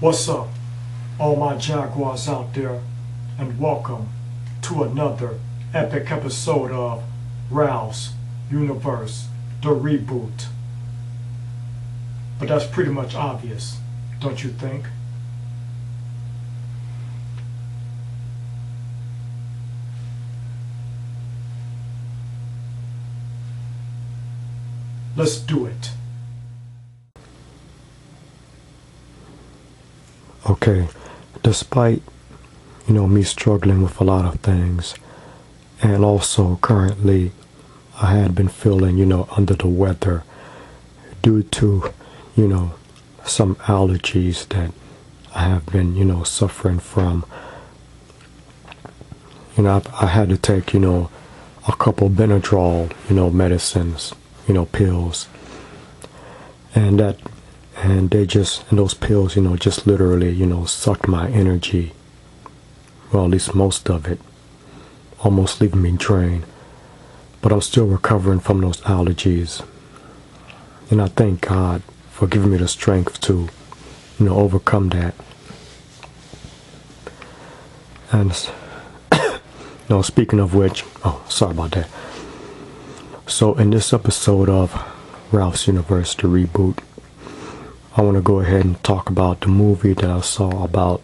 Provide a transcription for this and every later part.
What's up, all my Jaguars out there, and welcome to another epic episode of Ralph's Universe, the Reboot. But that's pretty much obvious, don't you think? Let's do it. Okay, despite, me struggling with a lot of things, and also currently I had been feeling, under the weather due to, some allergies that I have been, suffering from. I had to take, a couple Benadryl, medicines, pills, and those pills, just literally, sucked my energy. Well, at least most of it, almost leaving me drained. But I'm still recovering from those allergies. And I thank God for giving me the strength to, overcome that. And, speaking of which, sorry about that. So in this episode of Ralph's Universe, the Reboot, I want to go ahead and talk about the movie that I saw about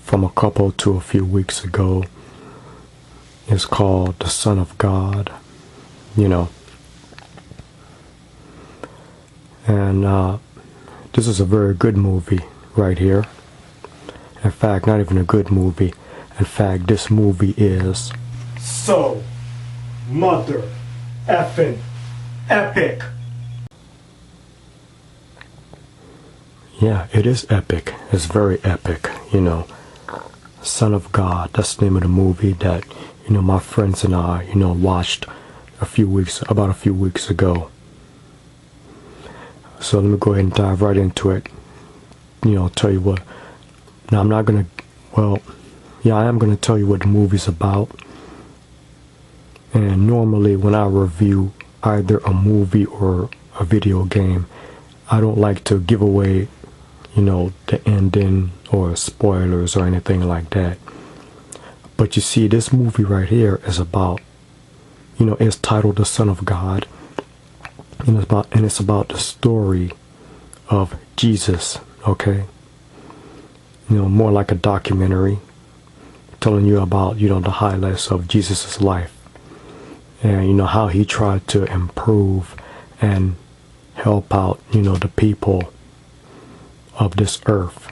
from a couple to a few weeks ago. It's called The Son of God, And this is a very good movie right here. In fact, not even a good movie. In fact, this movie is so mother effing epic. Yeah, it is epic. It's very epic, Son of God, that's the name of the movie that, my friends and I, watched about a few weeks ago. So let me go ahead and dive right into it. Tell you what. Now I'm not going to, I am going to tell you what the movie's about. And normally when I review either a movie or a video game, I don't like to give away the ending or spoilers or anything like that. But you see, this movie right here is about, it's titled The Son of God, and it's about the story of Jesus, okay? More like a documentary telling you about, the highlights of Jesus' life and, how he tried to improve and help out, the people of this earth.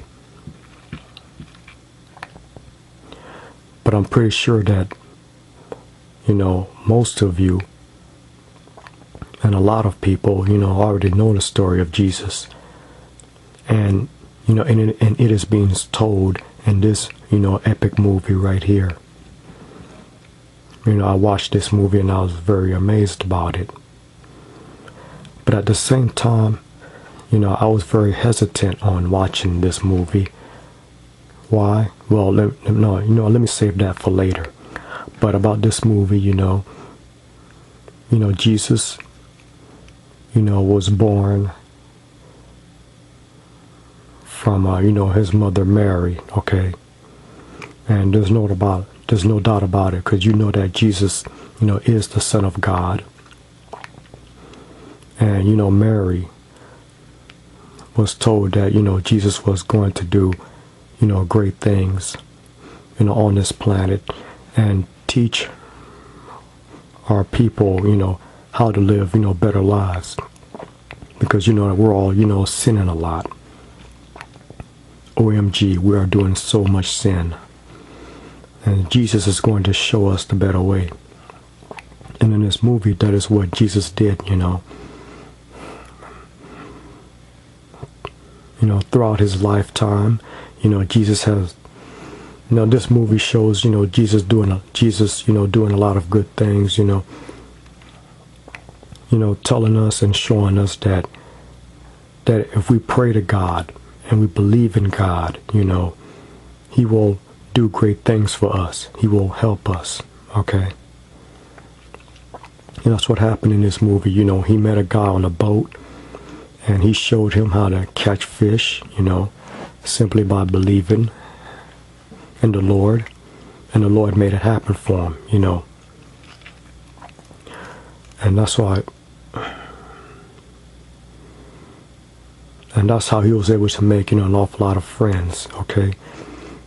But I'm pretty sure that, most of you and a lot of people, already know the story of Jesus. And, and it is being told in this, epic movie right here. I watched this movie and I was very amazed about it. But at the same time, I was very hesitant on watching this movie. Why? Well, let me save that for later. But about this movie, Jesus, was born from, his mother Mary, okay? And there's no doubt about it, because that Jesus, is the Son of God. And, Mary was told that, Jesus was going to do, great things, on this planet and teach our people, how to live, better lives. because, we're all, sinning a lot. OMG, we are doing so much sin. And Jesus is going to show us the better way. And in this movie, that is what Jesus did, throughout his lifetime. Jesus has, this movie shows, Jesus doing a lot of good things, telling us and showing us that if we pray to God and we believe in God, he will do great things for us. He will help us. Okay. And that's what happened in this movie. He met a guy on a boat and he showed him how to catch fish, simply by believing in the Lord. And the Lord made it happen for him, And that's why, and that's how he was able to make, an awful lot of friends, okay?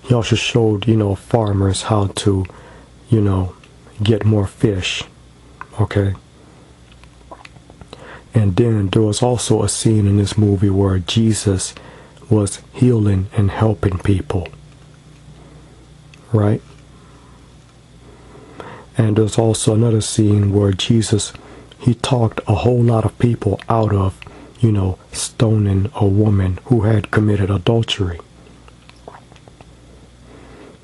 He also showed, farmers how to, get more fish, okay? And then there was also a scene in this movie where Jesus was healing and helping people, right? And there's also another scene where Jesus, he talked a whole lot of people out of, stoning a woman who had committed adultery.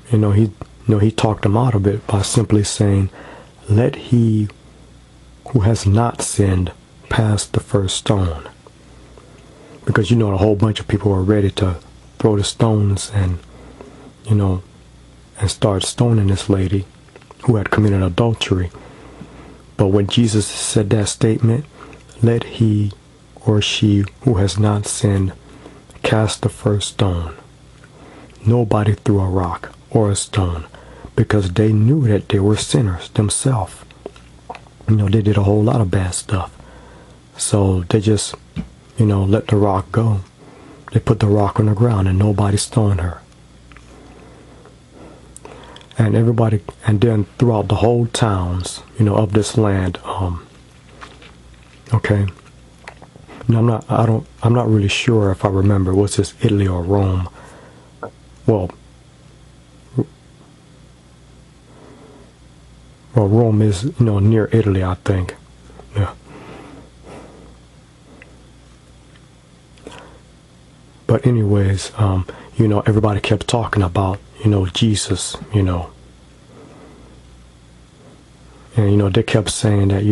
He talked them out of it by simply saying, let he who has not sinned pass the first stone. Because, a whole bunch of people were ready to throw the stones and, and start stoning this lady who had committed adultery. But when Jesus said that statement, let he or she who has not sinned cast the first stone, nobody threw a rock or a stone, because they knew that they were sinners themselves. They did a whole lot of bad stuff. So they just, let the rock go. They put the rock on the ground and nobody stoned her. And everybody, and then throughout the whole towns, of this land, okay. Now I'm not really sure if I remember, was this Italy or Rome? Well, Rome is, near Italy, I think. Yeah. But anyways, everybody kept talking about, Jesus, and, they kept saying that,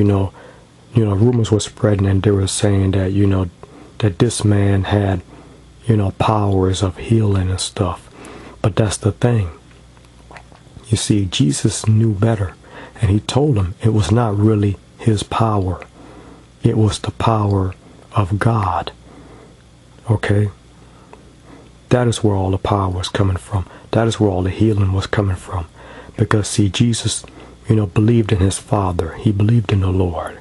rumors were spreading and they were saying that, that this man had, powers of healing and stuff. But that's the thing. You see, Jesus knew better. And he told them it was not really his power. It was the power of God. Okay? That is where all the power was coming from. That is where all the healing was coming from. Because, see, Jesus, believed in his Father. He believed in the Lord.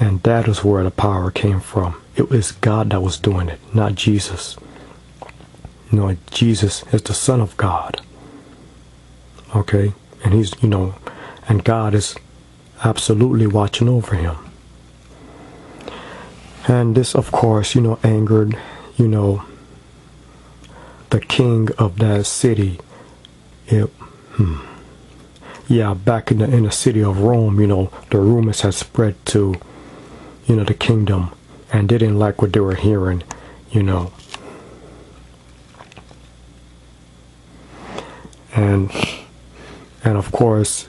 And that is where the power came from. It was God that was doing it, not Jesus. Jesus is the Son of God. Okay? And he's, and God is absolutely watching over him. And this, of course, angered, the king of that city. Yeah, back in the city of Rome, the rumors had spread to, the kingdom, and they didn't like what they were hearing, And of course,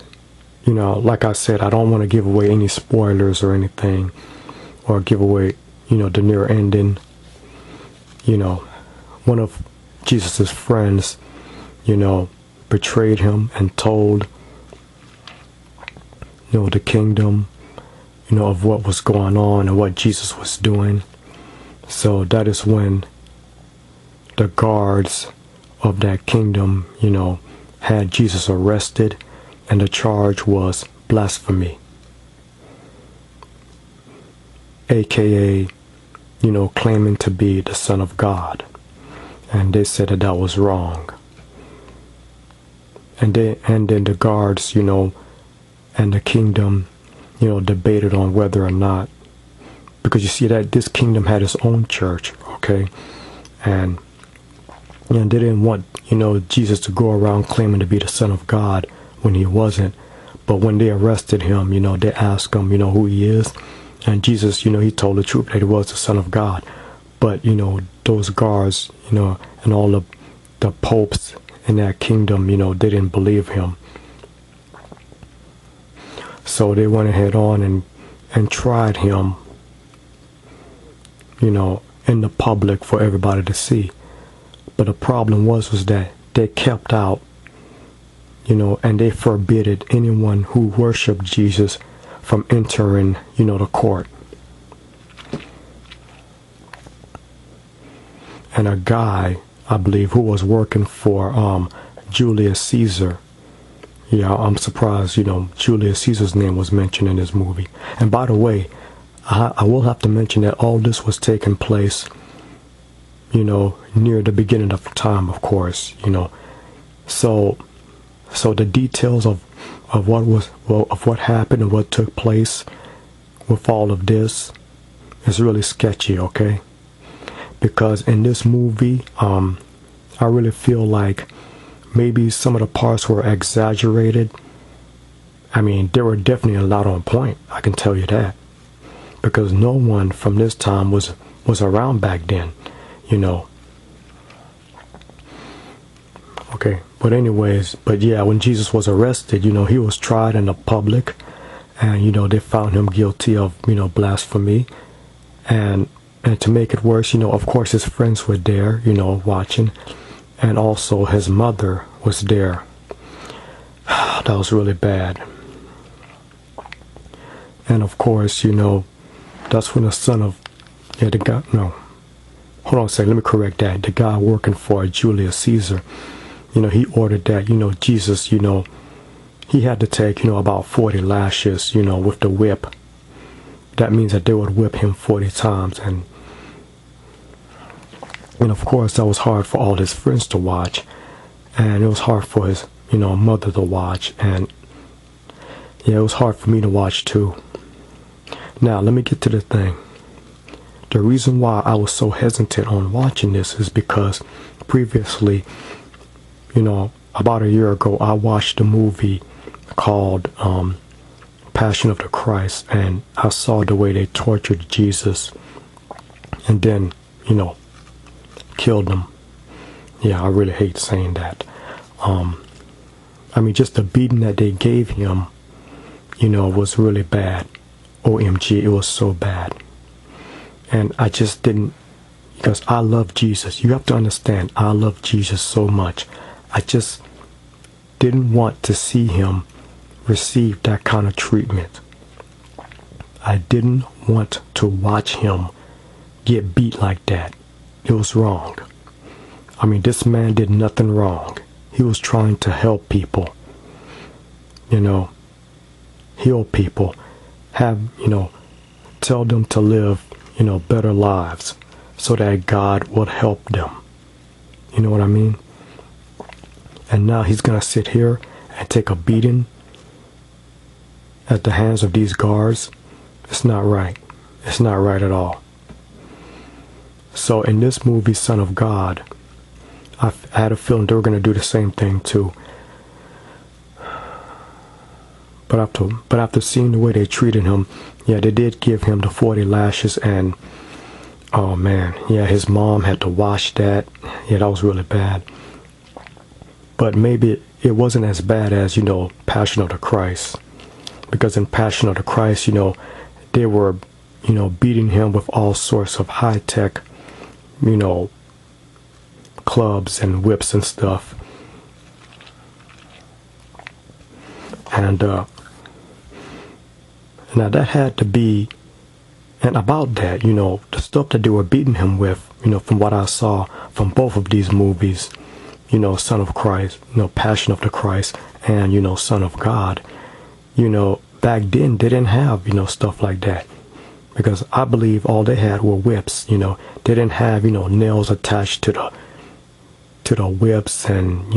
like I said, I don't want to give away any spoilers or anything, or give away, the near ending. One of Jesus's friends, betrayed him and told, the kingdom, of what was going on and what Jesus was doing. So that is when the guards of that kingdom, had Jesus arrested, and the charge was blasphemy, aka, claiming to be the Son of God. And they said that was wrong. And then the guards, and the kingdom, debated on whether or not, because you see that this kingdom had its own church, okay? And they didn't want, Jesus to go around claiming to be the Son of God when he wasn't. But when they arrested him, they asked him, who he is. And Jesus, he told the truth that he was the Son of God. But, those guards, and all the popes in that kingdom, they didn't believe him. So they went ahead on and tried him, in the public for everybody to see. But the problem was that they kept out, and they forbidded anyone who worshiped Jesus from entering, the court. And a guy, I believe, who was working for Julius Caesar. Yeah, I'm surprised, Julius Caesar's name was mentioned in this movie. And by the way, I will have to mention that all this was taking place, near the beginning of time, of course, So the details of what happened and what took place with all of this is really sketchy, okay? Because in this movie, I really feel like maybe some of the parts were exaggerated. I mean, there were definitely a lot on point, I can tell you that. Because no one from this time was around back then, Okay, but anyways, when Jesus was arrested, he was tried in the public, and they found him guilty of, blasphemy, and to make it worse, of course his friends were there, watching, and also his mother was there. That was really bad. And of course, that's when the son of, the guy, no, hold on a second, let me correct that. The guy working for Julius Caesar, he ordered that, Jesus, he had to take, about 40 lashes, with the whip. That means that they would whip him 40 times. And of course, that was hard for all his friends to watch. And it was hard for his, mother to watch. And yeah, it was hard for me to watch too. Now, let me get to the thing. The reason why I was so hesitant on watching this is because previously, about a year ago, I watched a movie called Passion of the Christ, and I saw the way they tortured Jesus and then, killed him. Yeah, I really hate saying that. Just the beating that they gave him, was really bad. OMG, it was so bad. And I just didn't, because I love Jesus. You have to understand, I love Jesus so much. I just didn't want to see him receive that kind of treatment. I didn't want to watch him get beat like that. It was wrong. This man did nothing wrong. He was trying to help people, heal people, tell them to live, better lives so that God would help them. You know what I mean? And now he's going to sit here and take a beating at the hands of these guards. It's not right. It's not right at all. So in this movie, Son of God, I had a feeling they were going to do the same thing too. But after seeing the way they treated him, yeah, they did give him the 40 lashes, and oh man, yeah, his mom had to wash that. Yeah, that was really bad. But maybe it wasn't as bad as, Passion of the Christ. Because in Passion of the Christ, they were, beating him with all sorts of high-tech, clubs and whips and stuff. And now that had to be, and about that, the stuff that they were beating him with, from what I saw from both of these movies, Son of Christ, Passion of the Christ, and, Son of God, back then they didn't have, stuff like that. Because I believe all they had were whips, they didn't have, nails attached to the whips and,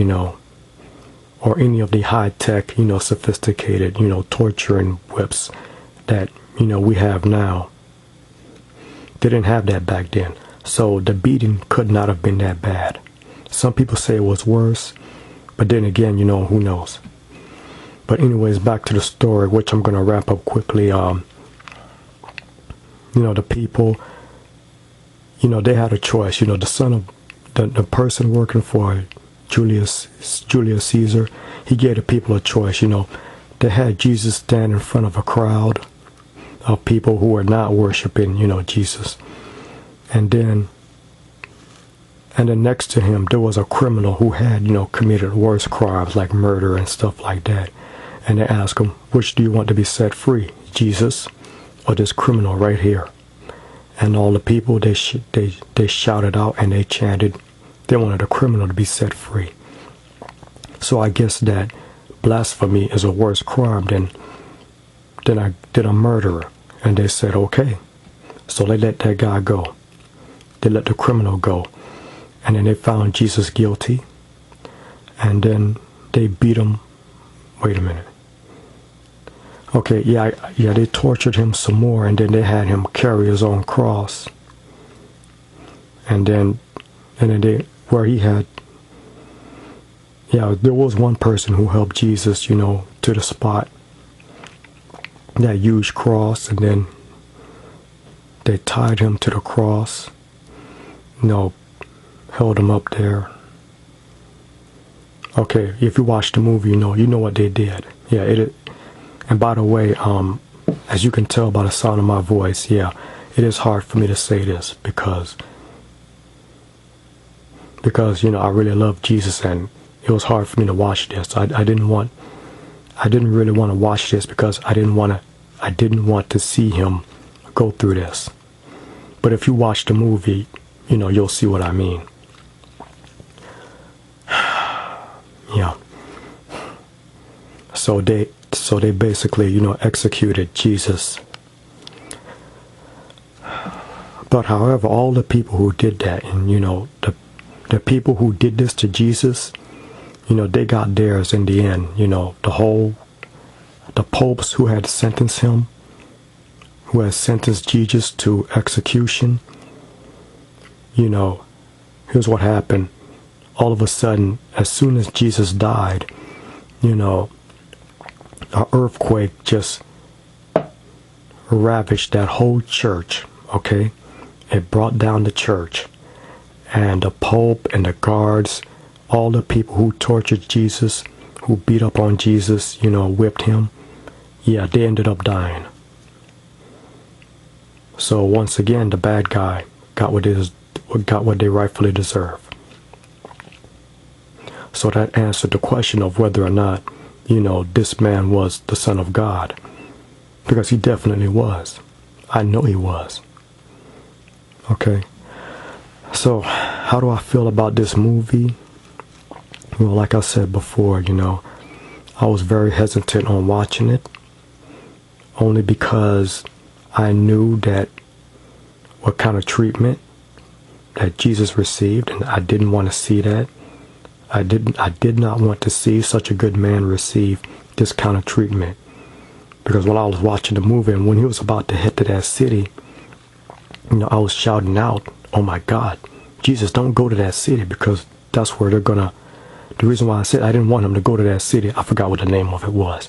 or any of the high-tech, sophisticated, torturing whips that, we have now. They didn't have that back then. So the beating could not have been that bad. Some people say it was worse, but then again, who knows. But anyways, back to the story, which I'm going to wrap up quickly. The people, they had a choice. The son of the person working for Julius Caesar, he gave the people a choice. They had Jesus stand in front of a crowd of people who were not worshiping, Jesus. And then next to him, there was a criminal who had, committed worse crimes like murder and stuff like that. And they asked him, which do you want to be set free, Jesus or this criminal right here? And all the people, they shouted out and they chanted, they wanted the criminal to be set free. So I guess that blasphemy is a worse crime than a murderer. And they said, okay. So they let that guy go. They let the criminal go. And then they found Jesus guilty. And then they beat him. Wait a minute. Okay, yeah, they tortured him some more, and then they had him carry his own cross. And then where he had, there was one person who helped Jesus, to the spot, that huge cross, and then they tied him to the cross, held him up there. Okay, if you watch the movie, you know what they did. Yeah, and by the way, as you can tell by the sound of my voice, it is hard for me to say this because I really love Jesus, and it was hard for me to watch this. I didn't really want to watch this because I didn't want to see him go through this. But if you watch the movie, you'll see what I mean. Yeah. So they basically, executed Jesus. But however, all the people who did that, and the people who did this to Jesus, they got theirs in the end. The popes who had sentenced him, who had sentenced Jesus to execution, here's what happened. All of a sudden, as soon as Jesus died, an earthquake just ravaged that whole church, okay? It brought down the church. And the Pope and the guards, all the people who tortured Jesus, who beat up on Jesus, whipped him, they ended up dying. So once again, the bad guy got what they rightfully deserve. So that answered the question of whether or not, this man was the Son of God. Because he definitely was. I know he was. Okay. So, how do I feel about this movie? Well, like I said before, I was very hesitant on watching it. Only because I knew that what kind of treatment that Jesus received, and I didn't want to see that. I did not want to see such a good man receive this kind of treatment. Because when I was watching the movie, and when he was about to head to that city, I was shouting out, oh my God, Jesus, don't go to that city, because that's where they're gonna, the reason why I said I didn't want him to go to that city, I forgot what the name of it was.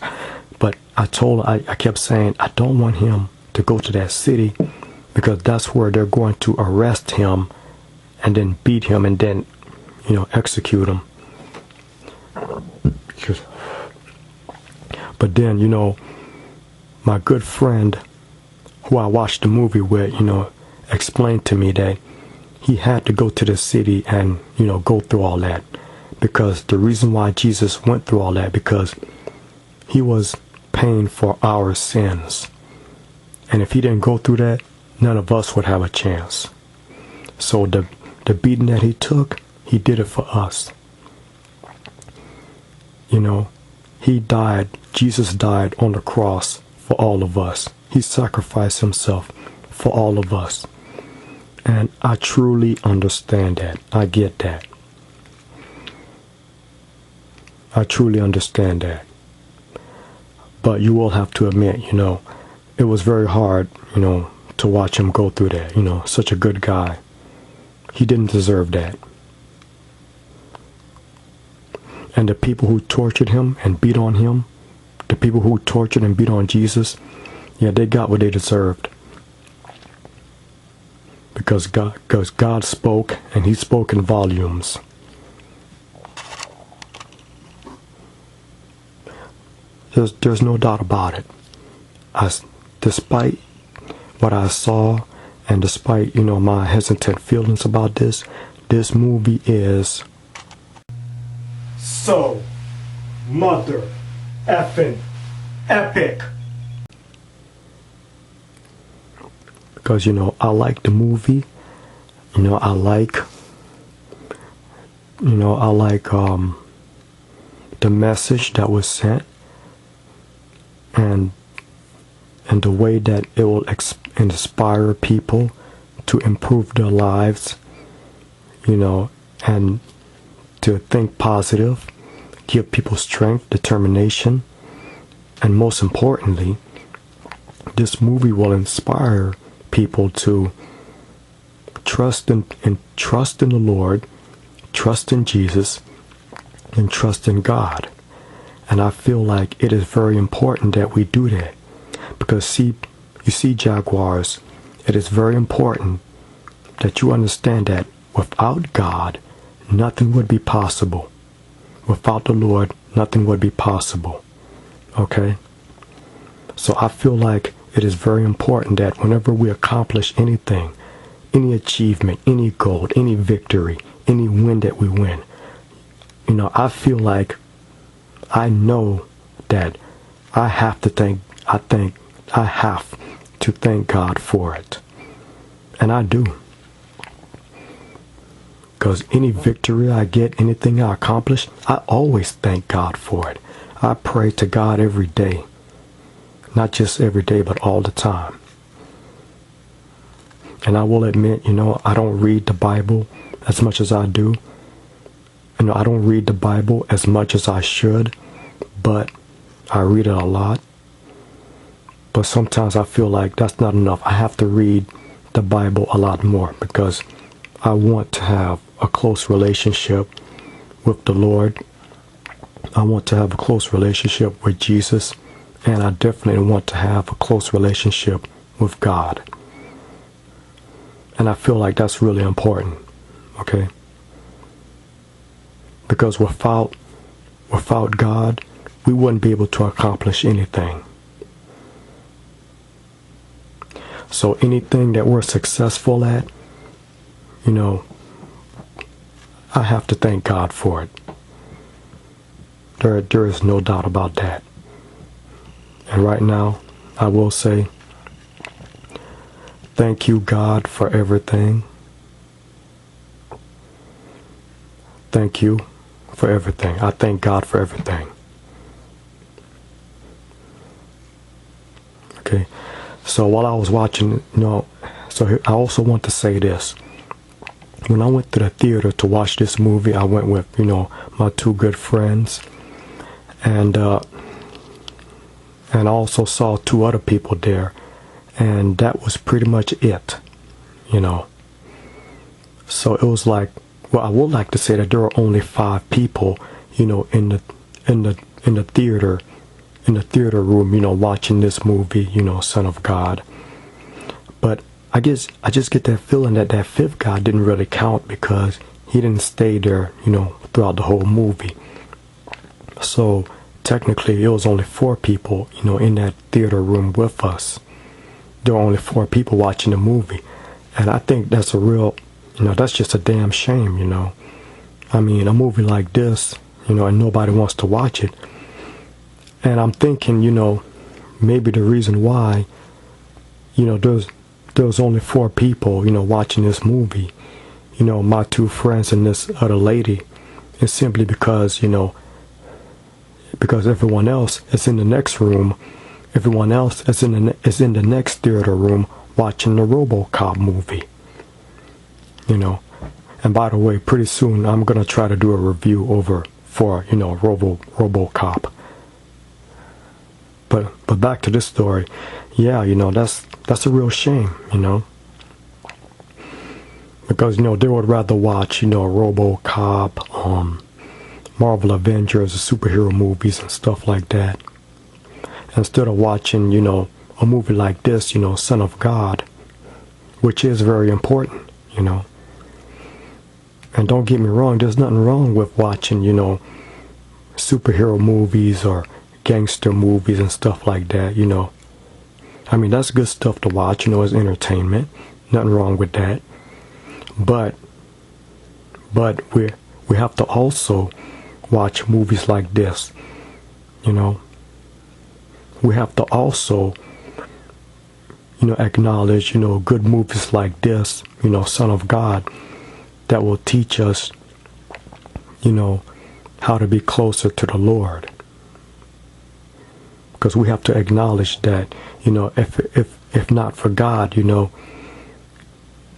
But I kept saying, I don't want him to go to that city, because that's where they're going to arrest him, and then beat him, and then, execute him. But then, my good friend who I watched the movie with, explained to me that he had to go to the city and, go through all that. Because the reason why Jesus went through all that, because he was paying for our sins. And if he didn't go through that, none of us would have a chance. So the beating that he took, he did it for us. He died, Jesus died on the cross for all of us. He sacrificed himself for all of us. And I truly understand that. I get that. I truly understand that. But you will have to admit, it was very hard, to watch him go through that. Such a good guy. He didn't deserve that. And the people who tortured him and beat on him, the people who tortured and beat on Jesus, yeah, they got what they deserved. Because God spoke, and he spoke in volumes. There's no doubt about it. Despite what I saw, and despite, my hesitant feelings about this movie is so mother effing epic. Because, I like the movie. I like the message that was sent, and the way that it will inspire people to improve their lives, and to think positive, give people strength, determination, and most importantly, this movie will inspire people to trust in the Lord, trust in Jesus, and trust in God. And I feel like it is very important that we do that. Because you see, Jaguars, it is very important that you understand that without God, nothing would be possible. Without the Lord, nothing would be possible. Okay? So I feel like it is very important that whenever we accomplish anything, any achievement, any goal, any victory, any win that we win, I feel like I know that I have to thank God for it. And I do. Because any victory I get, anything I accomplish, I always thank God for it. I pray to God every day. Not just every day, but all the time. And I will admit, I don't read the Bible as much as I do. I don't read the Bible as much as I should, but I read it a lot. But sometimes I feel like that's not enough. I have to read the Bible a lot more because I want to have a close relationship with the Lord. I want to have a close relationship with Jesus. And I definitely want to have a close relationship with God. And I feel like that's really important. Okay? Because without God, we wouldn't be able to accomplish anything. So anything that we're successful at, I have to thank God for it. There is no doubt about that. And right now, I will say, thank you, God, for everything. Thank you for everything. I thank God for everything. Okay. So while I was watching, so I also want to say this. When I went to the theater to watch this movie, I went with, my two good friends. And I also saw two other people there. And that was pretty much it, So it was like, well, I would like to say that there were only 5 people, in the theater, in the theater room, watching this movie, Son of God. But I just get that feeling that 5th guy didn't really count because he didn't stay there, throughout the whole movie. So technically it was only 4 people, in that theater room with us. There were only 4 people watching the movie. And I think that's a real, that's just a damn shame, I mean, a movie like this, and nobody wants to watch it. And I'm thinking, maybe the reason why, there's only 4 people, watching this movie, my 2 friends and this other lady, is simply because, because everyone else is in the next room. Everyone else is in the next theater room watching the RoboCop movie. And by the way, pretty soon I'm gonna try to do a review for RoboCop. But back to this story. Yeah, that's a real shame. Because they would rather watch RoboCop, Marvel Avengers, superhero movies and stuff like that, instead of watching a movie like this, Son of God, which is very important. And don't get me wrong, there's nothing wrong with watching superhero movies or gangster movies and stuff like that. I mean, that's good stuff to watch, as entertainment. Nothing wrong with that. But we have to also watch movies like this. We have to also acknowledge good movies like this, Son of God, that will teach us how to be closer to the Lord. Because we have to acknowledge that if not for God,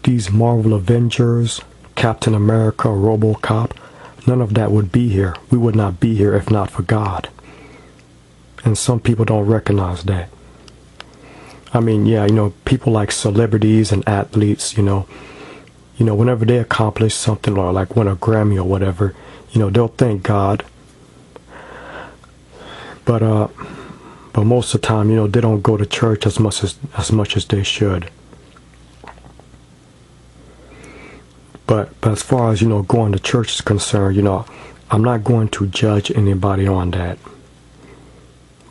these Marvel Avengers, Captain America, RoboCop, none of that would be here. We would not be here if not for God. And some people don't recognize that. I mean, yeah, people like celebrities and athletes, whenever they accomplish something or like win a Grammy or whatever, they'll thank God. But most of the time, they don't go to church as much as they should. But as far as going to church is concerned, I'm not going to judge anybody on that,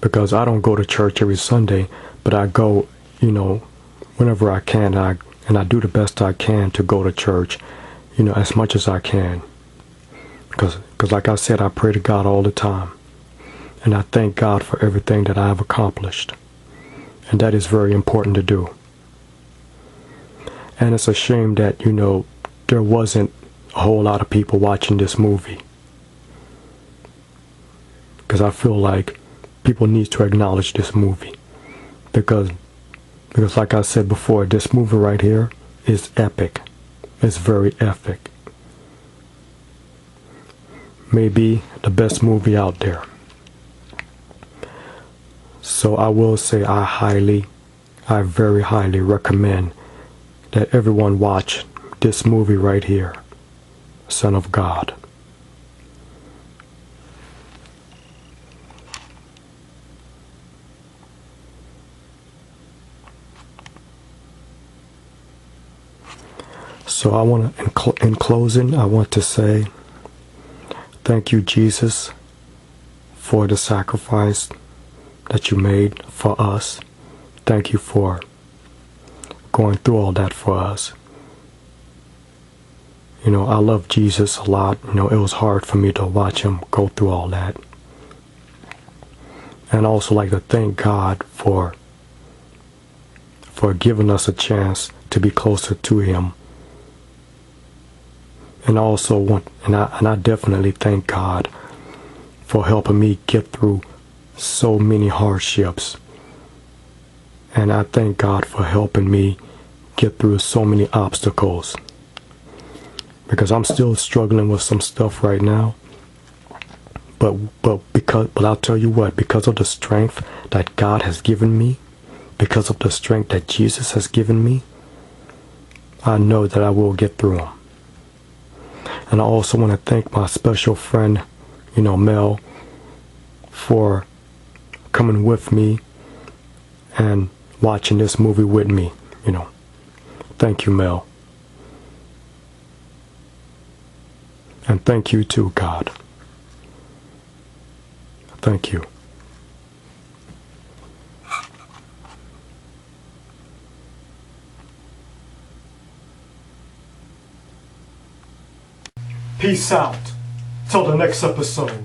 because I don't go to church every Sunday, but I go, whenever I can, and I do the best I can to go to church, as much as I can, because like I said, I pray to God all the time, and I thank God for everything that I have accomplished, and that is very important to do. And it's a shame that there wasn't a whole lot of people watching this movie, because I feel like people need to acknowledge this movie, because like I said before, this movie right here is epic. It's very epic. Maybe the best movie out there. So I will say I very highly recommend that everyone watch this movie right here, Son of God. So I want to, in closing, I want to say thank you, Jesus, for the sacrifice that you made for us. Thank you for going through all that for us. I love Jesus a lot. It was hard for me to watch him go through all that. And I also like to thank God for giving us a chance to be closer to him. And I definitely thank God for helping me get through so many hardships. And I thank God for helping me get through so many obstacles. Because I'm still struggling with some stuff right now. But I'll tell you what, because of the strength that God has given me, because of the strength that Jesus has given me, I know that I will get through them. And I also want to thank my special friend, Mel, for coming with me and watching this movie with me. Thank you, Mel. And thank you too, God. Thank you. Peace out. Till the next episode.